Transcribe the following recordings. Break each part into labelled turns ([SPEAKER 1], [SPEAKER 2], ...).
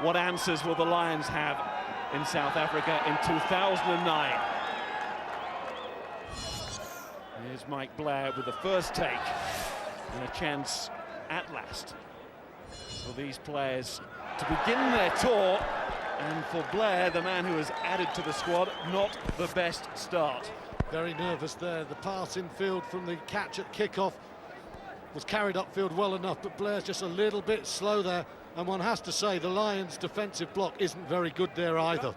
[SPEAKER 1] what answers will the Lions have in South Africa in 2009. Here's Mike Blair with the first take, and a chance at last for these players to begin their tour. And for Blair, the man who has added to the squad, not the best start.
[SPEAKER 2] Very nervous there. The pass infield from the catch at kickoff was carried upfield well enough, but Blair's just a little bit slow there. And one has to say the Lions' defensive block isn't very good there either.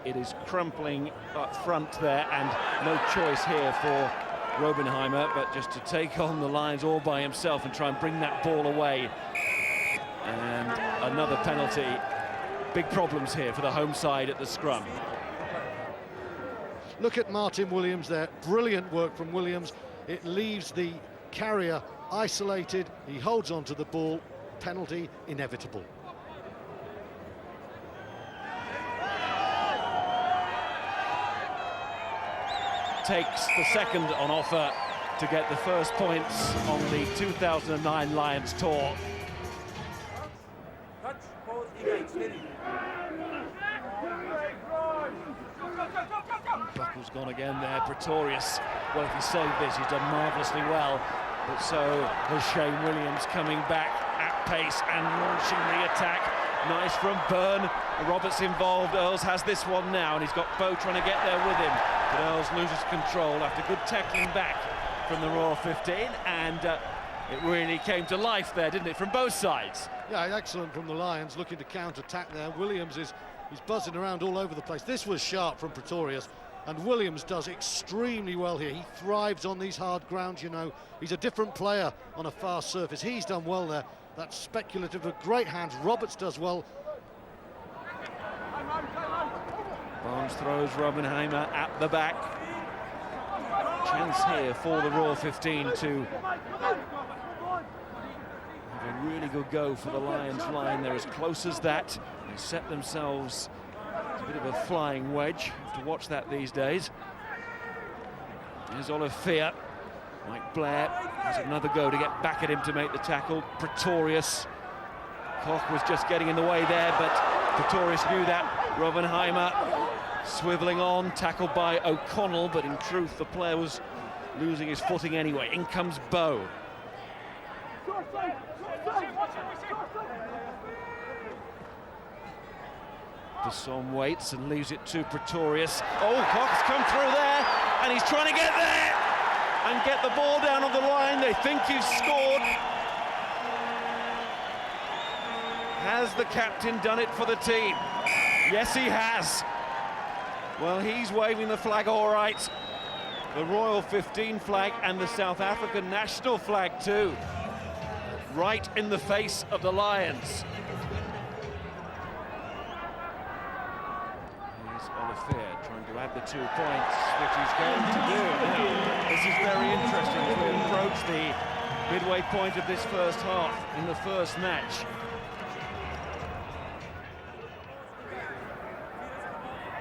[SPEAKER 1] It is crumpling up front there, and no choice here for Robbenheimer, but just to take on the Lions all by himself and try and bring that ball away. And another penalty. Big problems here for the home side at the scrum.
[SPEAKER 2] Look at Martin Williams there. Brilliant work from Williams. It leaves the carrier isolated. He holds on to the ball. Penalty inevitable.
[SPEAKER 1] Takes the second on offer to get the first points on the 2009 Lions tour. Buckle's gone again there, Pretorius. Well, if he saved this, he's done marvellously well. But so has Shane Williams coming back at pace and launching the attack. Nice from Byrne. Roberts involved. Earls has this one now, and he's got Bow trying to get there with him. But Earls loses control after good tackling back from the Royal 15, and it really came to life there, didn't it, from both sides?
[SPEAKER 2] Yeah, excellent from the Lions, looking to counter-attack there. Williams he's buzzing around all over the place. This was sharp from Pretorius, and Williams does extremely well here. He thrives on these hard grounds, you know. He's a different player on a fast surface. He's done well there. That's speculative, with great hands. Roberts does well.
[SPEAKER 1] Barnes throws Robbenheimer at the back. Chance here for the Royal 15 to have a really good go for the Lions line. They're as close as that. They set themselves a bit of a flying wedge. Have to watch that these days. There's Olivier. Mike Blair has another go to get back at him to make the tackle. Pretorius. Koch was just getting in the way there, but Pretorius knew that. Robbenheimer swiveling on, tackled by O'Connell, but in truth the player was losing his footing anyway. In comes Bow. Dasson waits and leaves it to Pretorius. Oh, Koch's come through there, and he's trying to get there and get the ball down on the line. They think he's scored. Has the captain done it for the team? Yes, he has. Well, he's waving the flag all right. The Royal 15 flag and the South African national flag too. Right in the face of the Lions. Here's Olivier trying to add the 2 points, which he's going to do. Now, this is very interesting as we approach the midway point of this first half in the first match.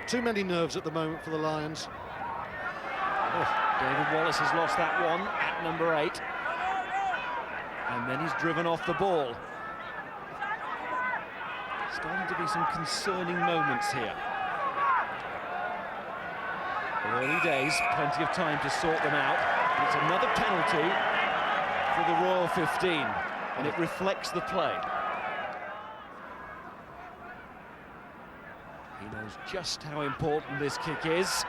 [SPEAKER 2] Too many nerves at the moment for the Lions.
[SPEAKER 1] Oh, David Wallace has lost that one at number 8. And then he's driven off the ball. Starting to be some concerning moments here. Early days, plenty of time to sort them out. It's another penalty for the Royal 15, and it reflects the play. He knows just how important this kick is,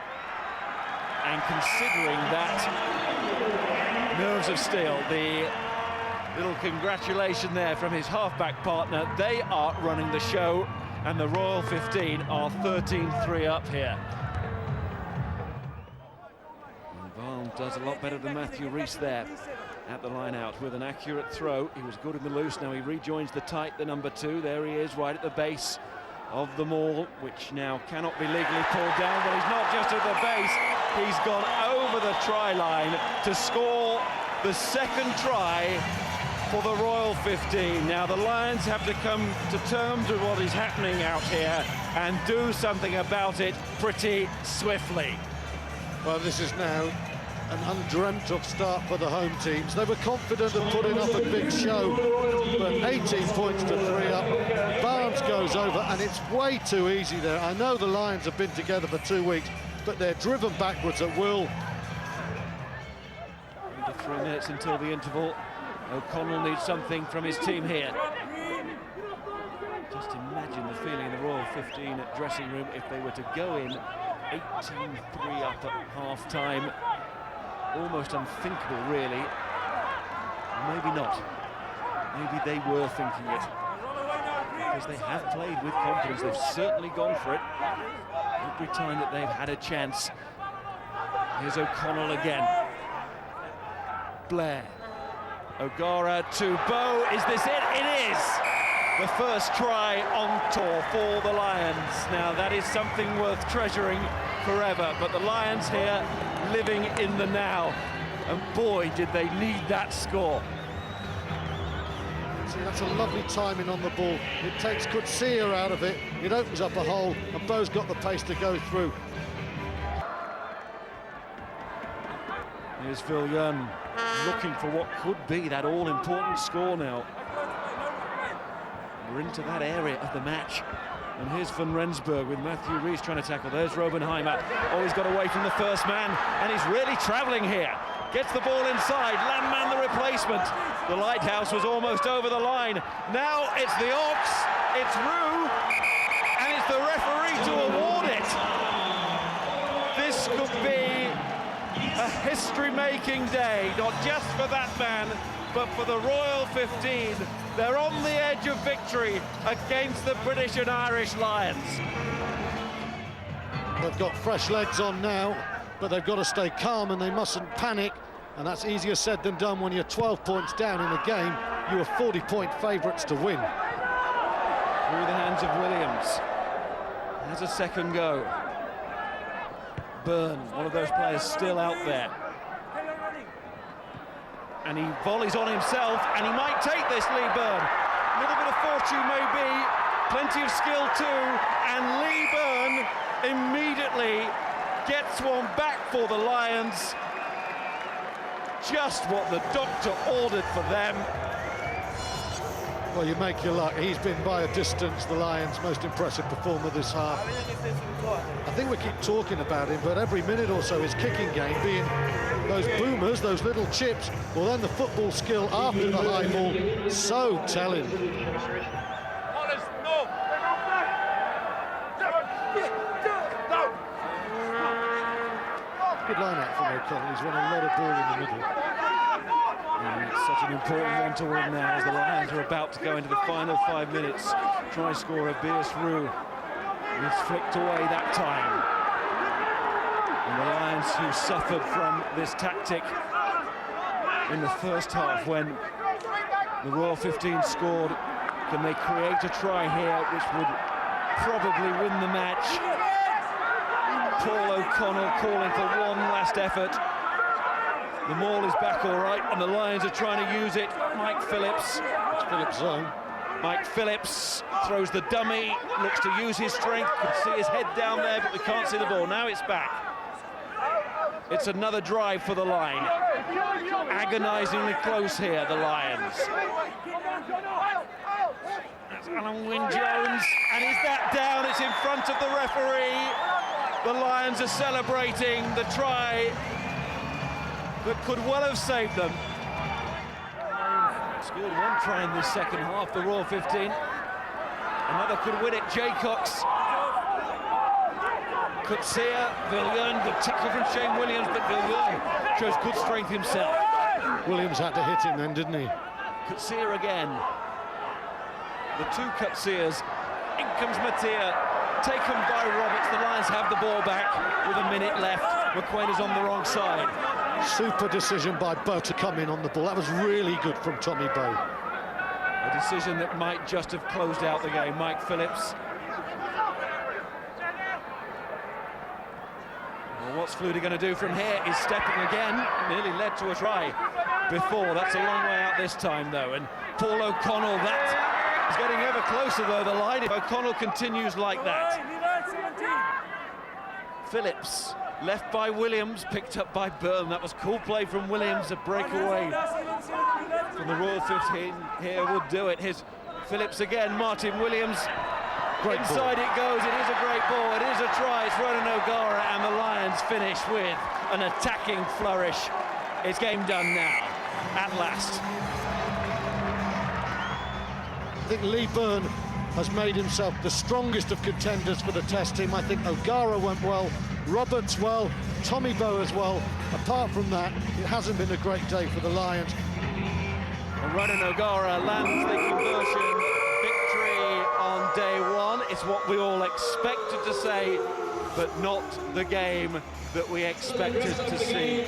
[SPEAKER 1] and considering that, nerves of steel. The little congratulation there from his halfback partner. They are running the show, and the Royal 15 are 13-3 up here. And Vaughan does a lot better than Matthew Rees there at the line out with an accurate throw. He was good in the loose. Now he rejoins the tight, the number 2. There he is, right at the base of the maul, which now cannot be legally pulled down. But he's not just at the base, he's gone over the try line to score the second try for the Royal 15. Now the Lions have to come to terms with what is happening out here and do something about it pretty swiftly.
[SPEAKER 2] Well, this is now an undreamt of start for the home teams. They were confident of putting up a big show, but 18 points to 3 up. Barnes goes over, and it's way too easy there. I know the Lions have been together for 2 weeks, but they're driven backwards at will.
[SPEAKER 1] Under 3 minutes until the interval. O'Connell needs something from his team here. Just imagine the feeling in the Royal 15 dressing room if they were to go in 18-3 up at half-time. Almost unthinkable, really. Maybe not. Maybe they were thinking it. Because they have played with confidence. They've certainly gone for it every time that they've had a chance. Here's O'Connell again. Blair. O'Gara to Bow. Is this it? It is! The first try on tour for the Lions. Now, that is something worth treasuring forever. But the Lions here living in the now. And boy, did they need that score.
[SPEAKER 2] See, that's a lovely timing on the ball. It takes Coetzee out of it. It opens up a hole, and Bow's got the pace to go through.
[SPEAKER 1] Here's Phil Young looking for what could be that all-important score now. We're into that area of the match. And here's Van Rensburg with Matthew Rees trying to tackle. There's Robenheimer. Oh, he's got away from the first man, and he's really travelling here. Gets the ball inside. Landman the replacement. The Lighthouse was almost over the line. Now it's the Ox, it's Roux, and it's the referee to award it. This could be a history-making day, not just for that man, but for the Royal 15. They're on the edge of victory against the British and Irish Lions.
[SPEAKER 2] They've got fresh legs on now, but they've got to stay calm and they mustn't panic. And that's easier said than done when you're 12 points down in a game. You are 40-point favourites to win.
[SPEAKER 1] Through the hands of Williams. There's a second go. Byrne, one of those players still out there. And he volleys on himself, and he might take this, Lee Byrne. A little bit of fortune maybe, plenty of skill too, and Lee Byrne immediately gets one back for the Lions. Just what the doctor ordered for them.
[SPEAKER 2] Well, you make your luck. He's been by a distance the Lions' most impressive performer this half. I think we keep talking about him, but every minute or so his kicking game, being those boomers, those little chips, well then the football skill after the high ball, so telling. Good line out from O'Connell. He's won a lot of ball in the middle.
[SPEAKER 1] And it's such an important one to win now as the Lions are about to go into the final 5 minutes. Try scorer Bias Roux is flicked away that time. And the Lions, who suffered from this tactic in the first half when the Royal 15 scored, can they create a try here which would probably win the match? Paul O'Connell calling for one last effort. The maul is back all right, and the Lions are trying to use it. Mike Phillips.
[SPEAKER 2] It's Phillips' zone.
[SPEAKER 1] Mike Phillips throws the dummy, looks to use his strength. Can see his head down there, but we can't see the ball. Now it's back. It's another drive for the line. Agonisingly close here, the Lions. That's Alan Wynne-Jones, and is that down? It's in front of the referee. The Lions are celebrating the try that could well have saved them. Scored one try in this second half, the Royal 15. Another could win it, Jaycox. Coetzee, Villiers, the tackle from Shane Williams, but Villiers shows good strength himself.
[SPEAKER 2] Williams had to hit him then, didn't he?
[SPEAKER 1] Coetzee again. The two Coetzees. In comes Mattia, taken by Roberts. The Lions have the ball back with a minute left. McQuain is on the wrong side.
[SPEAKER 2] Super decision by Bow to come in on the ball. That was really good from Tommy Bow.
[SPEAKER 1] A decision that might just have closed out the game. Mike Phillips. Well, what's Flutie going to do from here? Is stepping again. Nearly led to a try before. That's a long way out this time, though. And Paul O'Connell, that is getting ever closer, though, the line. If O'Connell continues like that. Phillips left by Williams, picked up by Byrne. That was cool play from Williams, a breakaway from the Royal 15 here will do it. Here's Phillips again, Martin Williams.
[SPEAKER 2] Great
[SPEAKER 1] Inside
[SPEAKER 2] ball.
[SPEAKER 1] it goes, it is a great ball, it is a try, it's Ronan O'Gara, and the Lions finish with an attacking flourish. It's game done now, at last.
[SPEAKER 2] I think Lee Byrne has made himself the strongest of contenders for the Test team. I think O'Gara went well, Roberts well, Tommy Bowe as well. Apart from that, it hasn't been a great day for the Lions.
[SPEAKER 1] And Ronan O'Gara lands the conversion victory on day one. It's what we all expected to say, but not the game that we expected to see.